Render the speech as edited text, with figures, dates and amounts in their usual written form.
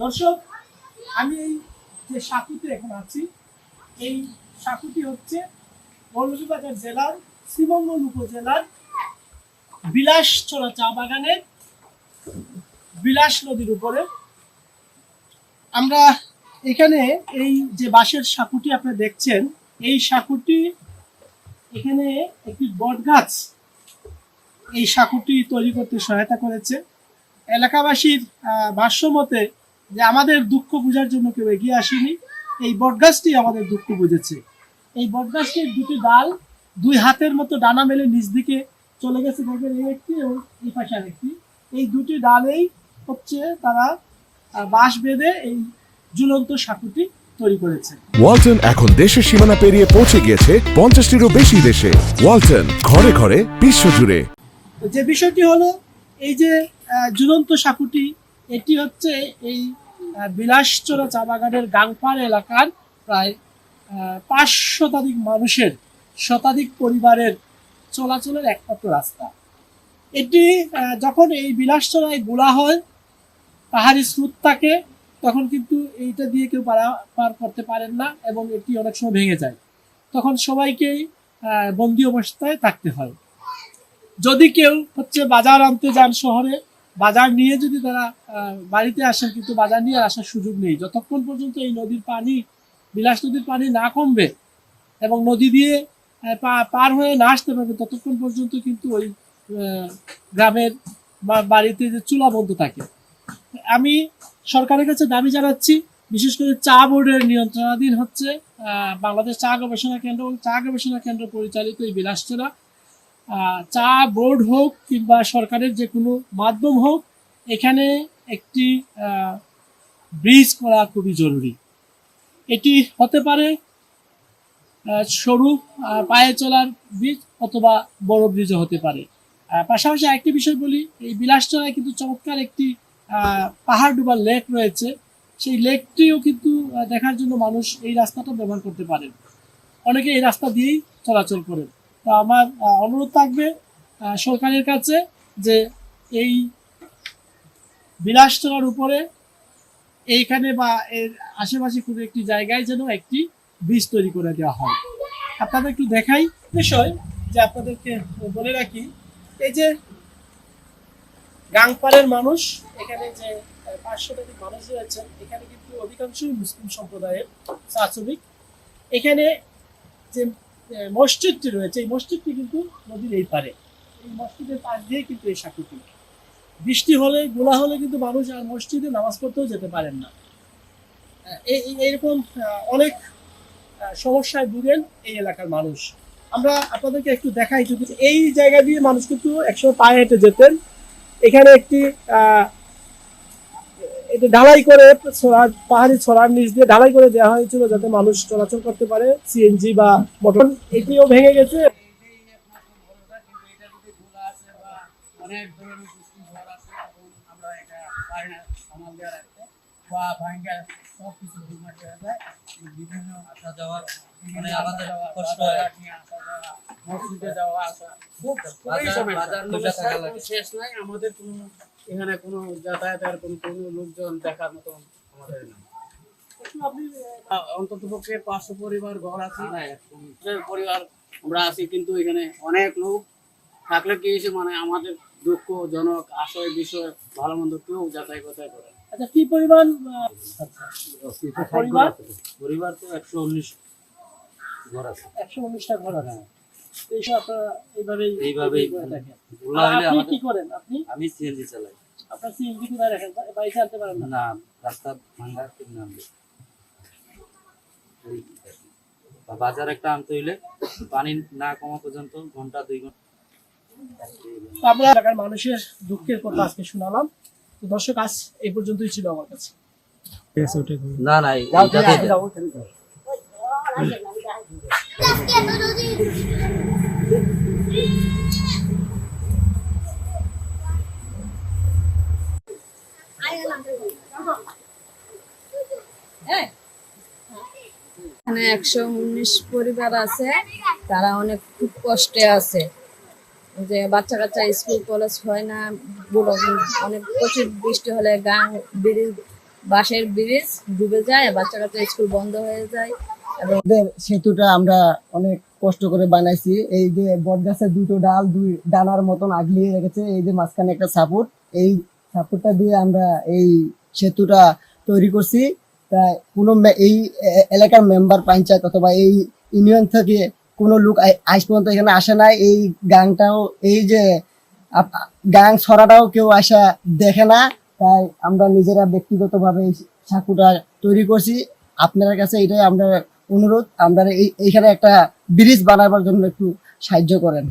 দর্শক, আমি এই যে সাকুতে এখন আছি, এই সাকুটি হচ্ছে মৌলভীবাজার জেলার শ্রীমঙ্গল উপজেলার বিলাসছড়া চা বাগানের বিলাস নদীর উপরে। আমরা এখানে এই যে বাঁশের সাকুটি আপনি দেখছেন, এই সাকুটি এখানে একটি বটগাছ এই সাকুটি তৈরি করতে সহায়তা করেছে। এলাকাবাসীর ভাষ্য মতে যে আমাদের দুঃখ বোঝার জন্য কেউ এগিয়ে আসেনি, এই বটগাছটি আমাদের দুঃখ বুঝেছে। এই বটগাছটির দুটি ডাল দুই হাতের মতো ডানা মেলে নিচ দিকে চলে গেছে, দেখবেন এই একটি এবং এই পাশে আরেকটি। এই দুটি ডালেই হচ্ছে তারা বাঁশ বেঁধে এই ঝুলন্ত সাকুটি তৈরি করেছে। ওয়ালটন এখন দেশের সীমানা পেরিয়ে পৌঁছে গিয়েছে 50টিরও বেশি দেশে। ওয়ালটন, ঘরে ঘরে বিশ্বজুড়ে। যে বিষয়টি হলো, এই যে ঝুলন্ত সাকুটি, এটি হচ্ছে এই বিলাসচড়া চা বাগানের গাংপাড় এলাকার প্রায় 5 শতাধিক মানুষের, শতাধিক পরিবারের চলাচলের একমাত্র রাস্তা। এটি যখন এই বিলাসচড়ায় গোলা হয়, পাহাড়ি স্রোত থাকে, তখন কিন্তু এইটা দিয়ে কেউ পার করতে পারেন না এবং এটি অনেক সময় ভেঙে যায়। তখন সবাইকেই বন্দি অবস্থায় থাকতে হয়। যদি কেউ হচ্ছে বাজার আনতে যান শহরে, বাজার নিয়ে যদি তারা বাড়িতে আসেন, কিন্তু বাজার নিয়ে আসার সুযোগ নেই যতক্ষণ পর্যন্ত এই নদীর পানি, বিলাস নদীর পানি না কমবে এবং নদী দিয়ে পার হয়ে না আসতে পারবে, ততক্ষণ পর্যন্ত কিন্তু ওই গ্রামের বাড়িতে যে চুলা বন্ধ থাকে। আমি সরকারের কাছে দাবি জানাচ্ছি, বিশেষ করে চা বোর্ডের নিয়ন্ত্রণাধীন হচ্ছে বাংলাদেশ চা গবেষণা কেন্দ্র এবং চা গবেষণা কেন্দ্র পরিচালিত এই বিলাসচড়া চা বোর্ড হোক কিংবা সরকারের যে কোনো মাধ্যম হোক, এখানে একটি ব্রিজ করা খুবই জরুরি। এটি হতে পারে সরু পায়ে চলার ব্রিজ অথবা বড় ব্রিজও হতে পারে। পাশাপাশি আরেকটি বিষয় বলি, এই বিলাসচড়ায় কিন্তু চমৎকার একটি পাহাড় ডুবার লেক রয়েছে। সেই লেকটিও কিন্তু দেখার জন্য মানুষ এই রাস্তাটা ব্যবহার করতে পারেন। অনেকে এই রাস্তা দিয়েই চলাচল করেন। তো আমার অনুরোধ থাকবে সরকারের কাছে যে এই বিলাসচড়ার উপরে এইখানে বা এর আশেপাশে কোনো একটি জায়গায় যেন একটি ব্রিজ তৈরি করে দেওয়া হয়। আপনাদের একটু দেখাই বিষয়, যে আপনাদেরকে বলে রাখি, এই যে গাংপাড়ের মানুষ, এখানে যে 5 শতাধিক মানুষ রয়েছেন, এখানে কিন্তু অধিকাংশই মুসলিম সম্প্রদায়ের চা শ্রমিক। এখানে যে মসজিদটি রয়েছে, এই মসজিদটি কিন্তু নদীর এই পারে, এই মসজিদের পাশ দিয়ে কিন্তু এই সাকুটি। বৃষ্টি হলে, গোলা হলে কিন্তু মানুষ আর মসজিদে নামাজ পড়তেও যেতে পারেন না। এইরকম অনেক সমস্যায় ভুগেন এই এলাকার মানুষ। আমরা আপনাদেরকে একটু দেখাই, যদি এই জায়গা দিয়ে মানুষ কিন্তু একসময় পায়ে হেঁটে যেতেন। এখানে একটি এটা ঢালাই করে পাহাড়ি ছড়ার নিচ দিয়ে ঢালাই করে দেওয়া হয়েছিল যাতে মানুষ চলাচল করতে পারে, সিএনজি বা মোটর। এটিও ভেঙে গেছে। আমাদের কোনো এখানে কোনো যাতায়াতের কোনো লোকজন দেখার মতো আমাদের না। অন্তত পক্ষে 500 পরিবার ঘর আছে, পরিবার আমরা আছি, কিন্তু এখানে অনেক লোক থাকলে কি মানে আমাদের দুঃখজনক আশয় বিষয় ভালো মন্দ কেউ যাতায়াত কোথায় করে। আচ্ছা, কি পরিমাণ পরিবার? তো 119 ঘর আছে। 119টা ঘর আছে। এইসব আপনারা এইভাবেই আপনি কি করেন? আমি সিএনজি চালাই। আপনার সিএনজি কোথায় রাখেন? বাড়িতে আনতে পারেন না? রাস্তা ভাঙা কিনে আনবে। বাজার একটা আনতে হইলে পানি না কমা পর্যন্ত ঘন্টা 2 ঘন্টা। আমরা এলাকার মানুষের দুঃখের কথা আজকে শোনালাম। তো দর্শক, আজ এই পর্যন্তই ছিল আমার কাছে। না এখানে 119 পরিবার আছে, তারা অনেক খুব কষ্টে আছে। যে বাচ্চা স্কুল কলেজ হয় না, অনেক প্রচুর বৃষ্টি হলে ব্রিজ বাঁশের ব্রিজ ডুবে যায়, বাচ্চা কাচ্চা স্কুল বন্ধ হয়ে যায়। আমাদের সেতুটা আমরা অনেক কষ্ট করে বানাইছি। এই যে বট গাছের দুটো ডাল দুই ডানার মতন আগলিয়ে রেখেছে, এই যে মাঝখানে একটা সাপোর্ট, এই সাপোর্টটা দিয়ে আমরা এই সেতুটা তৈরি করছি। তাই কোনো এই এলাকার মেম্বার পঞ্চায়েত অথবা এই ইউনিয়ন থেকে কোনো লোক আজ পর্যন্ত এখানে আসে নাই। এই গাংটাও এই যে গাং ছড়াটাও কেউ আসা দেখে না। তাই আমরা নিজেরা ব্যক্তিগতভাবে এই সাঁকুটা তৈরি করছি। আপনার কাছে এটাই আমরা অনুরোধ, আমরা এইখানে একটা ব্রিজ বানাবার জন্য একটু সাহায্য করেন।